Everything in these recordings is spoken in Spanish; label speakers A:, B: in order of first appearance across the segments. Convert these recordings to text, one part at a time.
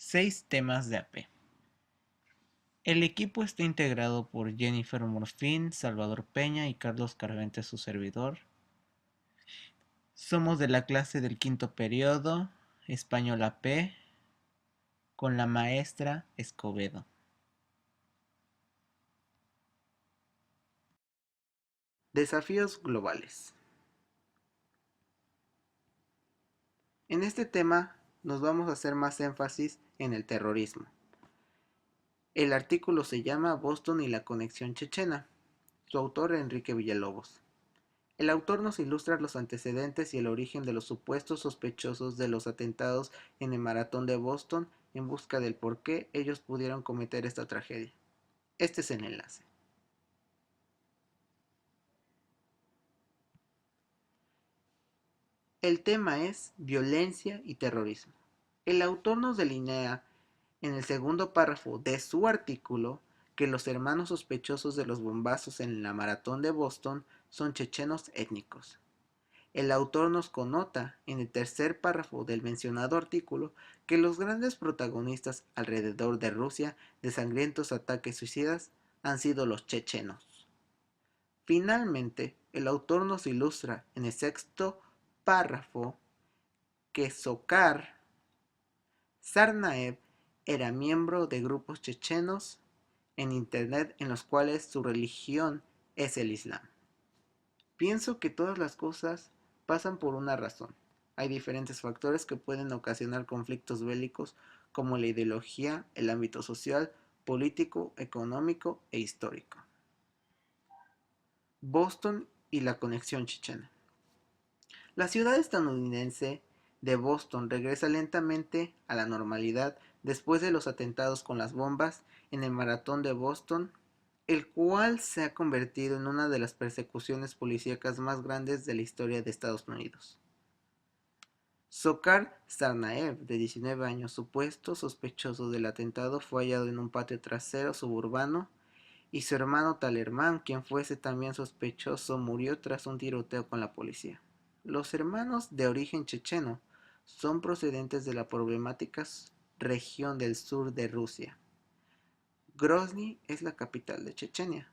A: 6 temas de AP. El equipo está integrado por Jennifer Morfín, Salvador Peña y Carlos Carvente, su servidor. Somos de la clase del quinto periodo, Español AP, con la maestra Escobedo. Desafíos globales. En este tema nos vamos a hacer más énfasis en el terrorismo. El artículo se llama Boston y la conexión chechena. Su autor Enrique Villalobos. El autor nos ilustra los antecedentes y el origen de los supuestos sospechosos de los atentados en el maratón de Boston en busca del por qué ellos pudieron cometer esta tragedia. Este es el enlace. El tema es violencia y terrorismo. El autor nos delinea en el segundo párrafo de su artículo que los hermanos sospechosos de los bombazos en la maratón de Boston son chechenos étnicos. El autor nos connota en el tercer párrafo del mencionado artículo que los grandes protagonistas alrededor de Rusia de sangrientos ataques suicidas han sido los chechenos. Finalmente, el autor nos ilustra en el sexto párrafo que Dzhokhar Tsarnaev era miembro de grupos chechenos en internet en los cuales su religión es el Islam. Pienso que todas las cosas pasan por una razón. Hay diferentes factores que pueden ocasionar conflictos bélicos como la ideología, el ámbito social, político, económico e histórico. Boston y la conexión chechena. La ciudad estadounidense de Boston regresa lentamente a la normalidad después de los atentados con las bombas en el maratón de Boston, el cual se ha convertido en una de las persecuciones policíacas más grandes de la historia de Estados Unidos. Dzhokhar Tsarnaev, de 19 años, supuesto sospechoso del atentado, fue hallado en un patio trasero suburbano y su hermano Talerman, quien fuese también sospechoso, murió tras un tiroteo con la policía. Los hermanos de origen checheno son procedentes de la problemática región del sur de Rusia. Grozny es la capital de Chechenia.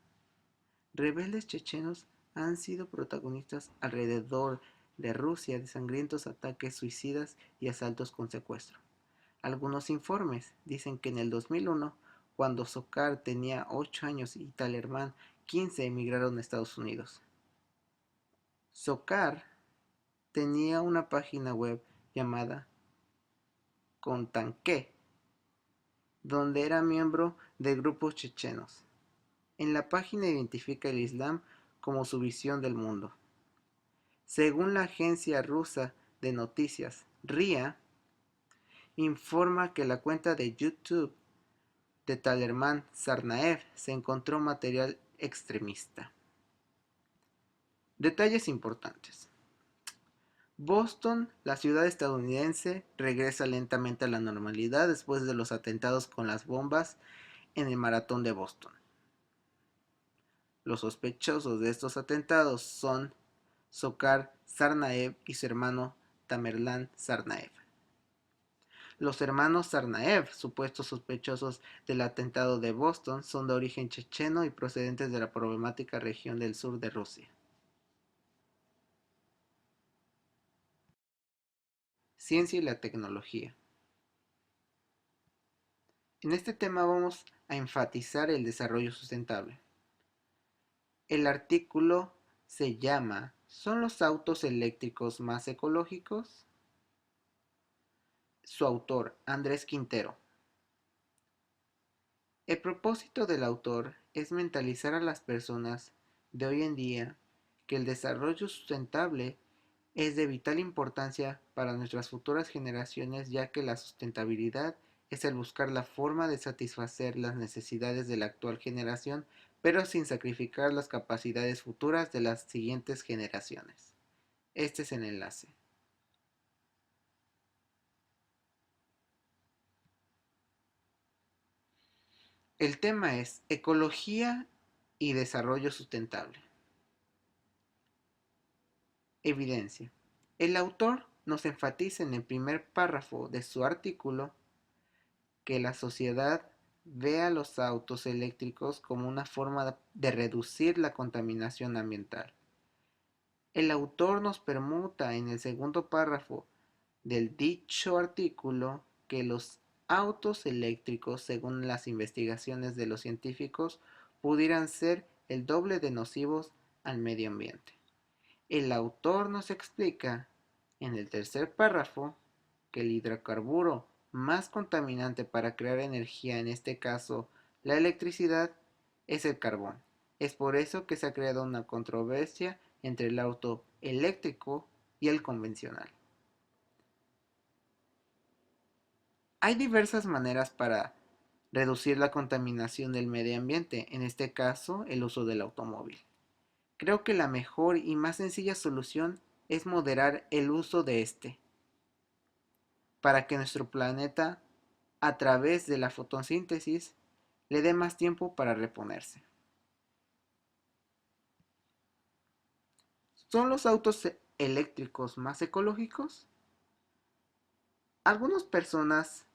A: Rebeldes chechenos han sido protagonistas alrededor de Rusia de sangrientos ataques suicidas y asaltos con secuestro. Algunos informes dicen que en el 2001, cuando Dzhokhar tenía 8 años y Talerman 15, emigraron a Estados Unidos. Dzhokhar tenía una página web llamada Contanque, donde era miembro de grupos chechenos. En la página identifica el Islam como su visión del mundo. Según la agencia rusa de noticias RIA, informa que la cuenta de YouTube de Talerman Tsarnaev se encontró material extremista. Detalles importantes. Boston, la ciudad estadounidense, regresa lentamente a la normalidad después de los atentados con las bombas en el maratón de Boston. Los sospechosos de estos atentados son Dzhokhar Tsarnaev y su hermano Tamerlan Tsarnaev. Los hermanos Tsarnaev, supuestos sospechosos del atentado de Boston, son de origen checheno y procedentes de la problemática región del sur de Rusia. Ciencia y la tecnología. En este tema vamos a enfatizar el desarrollo sustentable. El artículo se llama ¿Son los autos eléctricos más ecológicos? Su autor, Andrés Quintero. El propósito del autor es mentalizar a las personas de hoy en día que el desarrollo sustentable es de vital importancia para nuestras futuras generaciones, ya que la sustentabilidad es el buscar la forma de satisfacer las necesidades de la actual generación, pero sin sacrificar las capacidades futuras de las siguientes generaciones. Este es el enlace. El tema es ecología y desarrollo sustentable. Evidencia. El autor nos enfatiza en el primer párrafo de su artículo que la sociedad ve a los autos eléctricos como una forma de reducir la contaminación ambiental. El autor nos permuta en el segundo párrafo del dicho artículo que los autos eléctricos, según las investigaciones de los científicos, pudieran ser el doble de nocivos al medio ambiente. El autor nos explica en el tercer párrafo que el hidrocarburo más contaminante para crear energía, en este caso la electricidad, es el carbón. Es por eso que se ha creado una controversia entre el auto eléctrico y el convencional. Hay diversas maneras para reducir la contaminación del medio ambiente, en este caso el uso del automóvil. Creo que la mejor y más sencilla solución es moderar el uso de este, para que nuestro planeta, a través de la fotosíntesis, le dé más tiempo para reponerse. ¿Son los autos eléctricos más ecológicos? Algunas personas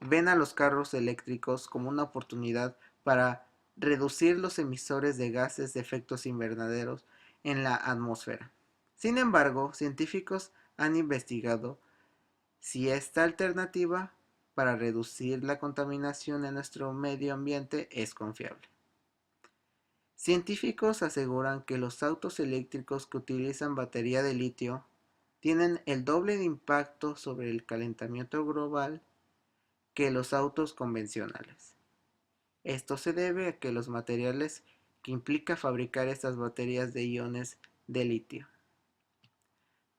A: ven a los carros eléctricos como una oportunidad para reducir los emisores de gases de efectos invernaderos en la atmósfera. Sin embargo, científicos han investigado si esta alternativa para reducir la contaminación en nuestro medio ambiente es confiable. Científicos aseguran que los autos eléctricos que utilizan batería de litio tienen el doble de impacto sobre el calentamiento global que los autos convencionales. Esto se debe a que los materiales que implica fabricar estas baterías de iones de litio.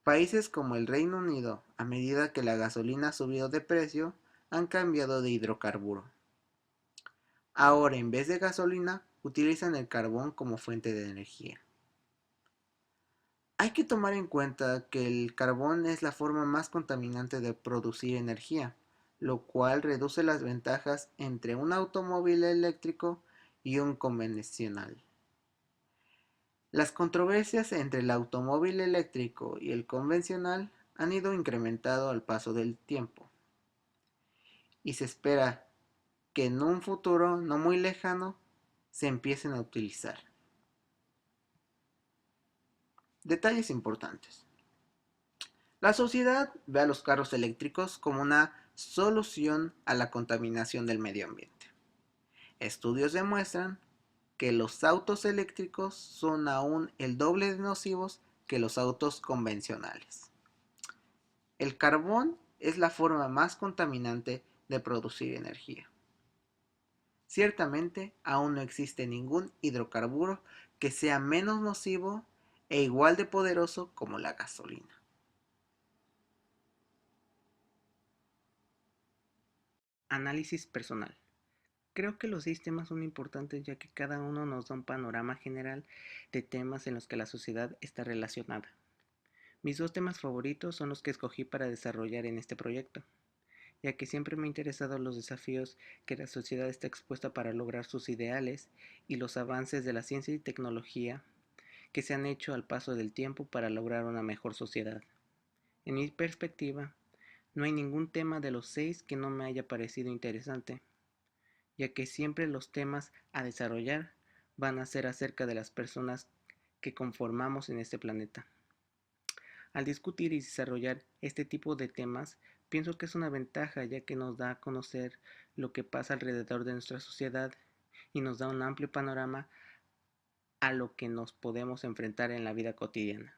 A: Países como el Reino Unido, a medida que la gasolina ha subido de precio, han cambiado de hidrocarburo. Ahora, en vez de gasolina, utilizan el carbón como fuente de energía. Hay que tomar en cuenta que el carbón es la forma más contaminante de producir energía, lo cual reduce las ventajas entre un automóvil eléctrico y un convencional. Las controversias entre el automóvil eléctrico y el convencional han ido incrementando al paso del tiempo, y se espera que en un futuro no muy lejano se empiecen a utilizar. Detalles importantes. La sociedad ve a los carros eléctricos como una solución a la contaminación del medio ambiente. Estudios demuestran que los autos eléctricos son aún el doble de nocivos que los autos convencionales. El carbón es la forma más contaminante de producir energía. Ciertamente, aún no existe ningún hidrocarburo que sea menos nocivo e igual de poderoso como la gasolina. Análisis personal. Creo que los 6 temas son importantes ya que cada uno nos da un panorama general de temas en los que la sociedad está relacionada. Mis 2 temas favoritos son los que escogí para desarrollar en este proyecto, ya que siempre me han interesado los desafíos que la sociedad está expuesta para lograr sus ideales y los avances de la ciencia y tecnología que se han hecho al paso del tiempo para lograr una mejor sociedad. En mi perspectiva, no hay ningún tema de los 6 que no me haya parecido interesante, ya que siempre los temas a desarrollar van a ser acerca de las personas que conformamos en este planeta. Al discutir y desarrollar este tipo de temas, pienso que es una ventaja ya que nos da a conocer lo que pasa alrededor de nuestra sociedad y nos da un amplio panorama a lo que nos podemos enfrentar en la vida cotidiana.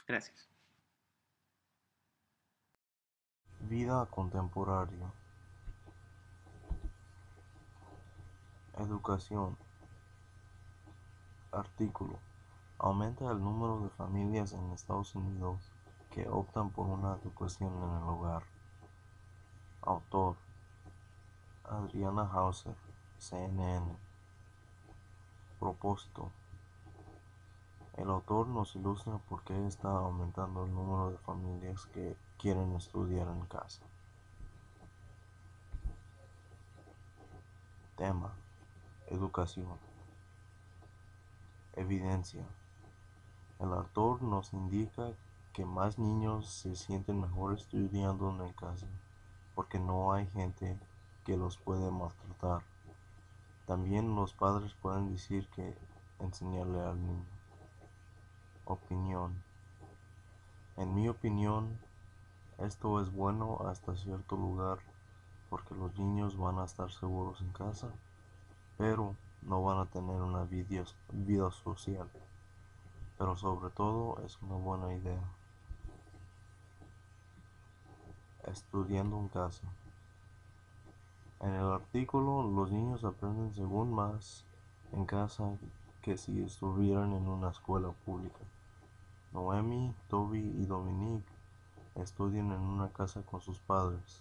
A: Gracias.
B: Vida contemporánea. Educación. Artículo. Aumenta el número de familias en Estados Unidos que optan por una educación en el hogar. Autor. Adriana Hauser, CNN. Propósito. El autor nos ilustra por qué está aumentando el número de familias que quieren estudiar en casa. Tema. Educación. Evidencia. El autor nos indica que más niños se sienten mejor estudiando en casa porque no hay gente que los puede maltratar. También los padres pueden decir que enseñarle al niño. Opinión. En mi opinión, esto es bueno hasta cierto lugar porque los niños van a estar seguros en casa, pero no van a tener una vida social. Pero sobre todo es una buena idea. Estudiando en casa. En el artículo, los niños aprenden según más en casa que si estuvieran en una escuela pública. Noemi, Toby y Dominique estudian en una casa con sus padres.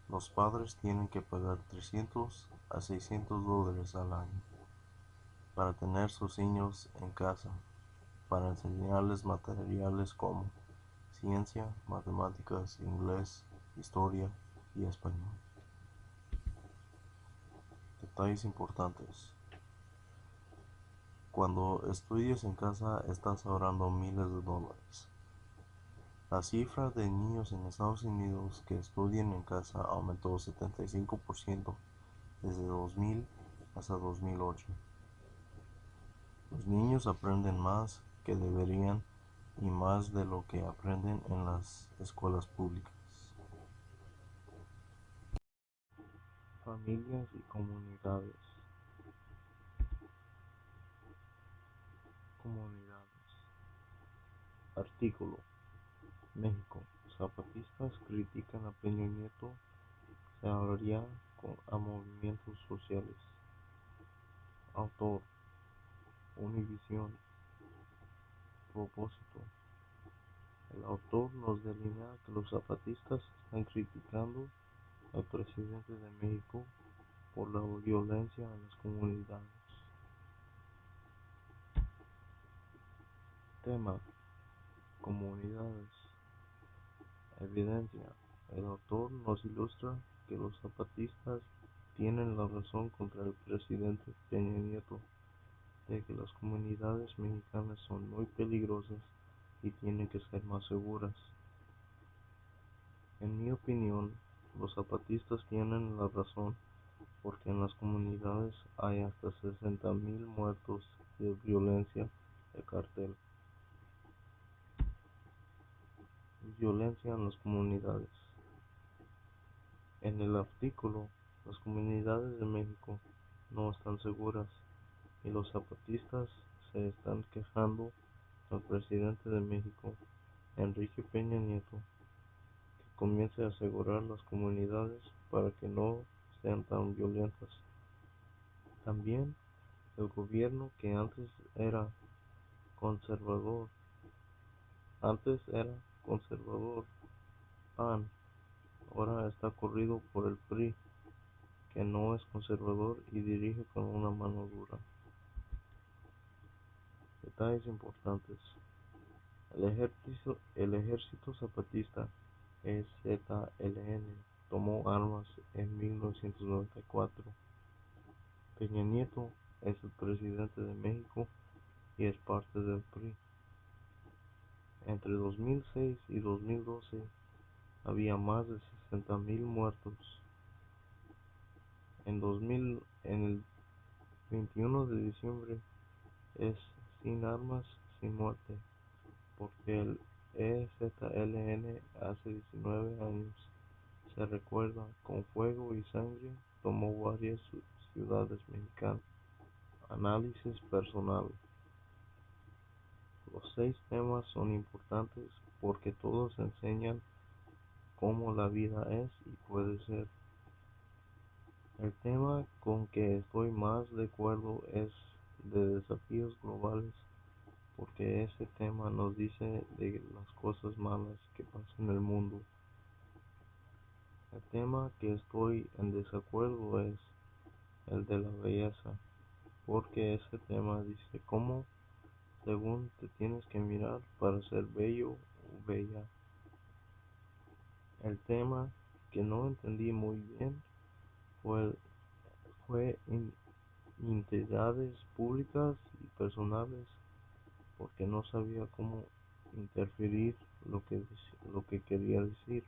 B: Los padres tienen que pagar $300 a $600 al año para tener sus niños en casa, para enseñarles materiales como ciencia, matemáticas, inglés, historia y español. Detalles importantes. Cuando estudias en casa estás ahorrando miles de dólares. La cifra de niños en Estados Unidos que estudian en casa aumentó 75% desde 2000 hasta 2008. Los niños aprenden más que deberían y más de lo que aprenden en las escuelas públicas. Familias y comunidades. Artículo. México. Zapatistas critican a Peña Nieto se hablaría a movimientos sociales. Autor. Univisión. Propósito. El autor nos delinea que los zapatistas están criticando al presidente de México por la violencia en las comunidades. Tema: comunidades. Evidencia: el autor nos ilustra que los zapatistas tienen la razón contra el presidente Peña Nieto de que las comunidades mexicanas son muy peligrosas y tienen que ser más seguras. En mi opinión, los zapatistas tienen la razón porque en las comunidades hay hasta 60,000 muertos de violencia de cartel. Violencia en las comunidades. En el artículo, las comunidades de México no están seguras y los zapatistas se están quejando al presidente de México, Enrique Peña Nieto, que comience a asegurar las comunidades para que no sean tan violentas. También el gobierno que antes era conservador, PAN, ahora está corrido por el PRI, que no es conservador y dirige con una mano dura. Detalles importantes. El ejército zapatista EZLN tomó armas en 1994. Peña Nieto es el presidente de México y es parte del PRI. Entre 2006 y 2012 había más de 60,000 muertos. En el 21 de diciembre es Sin Armas, Sin Muerte, porque el EZLN hace 19 años, se recuerda, con fuego y sangre tomó varias ciudades mexicanas. Análisis personal. Los 6 temas son importantes porque todos enseñan cómo la vida es y puede ser. El tema con que estoy más de acuerdo es de desafíos globales, porque ese tema nos dice de las cosas malas que pasan en el mundo. El tema que estoy en desacuerdo es el de la belleza, porque ese tema dice cómo según te tienes que mirar para ser bello o bella. El tema que no entendí muy bien fue identidades públicas y personales, porque no sabía cómo interferir lo que quería decir.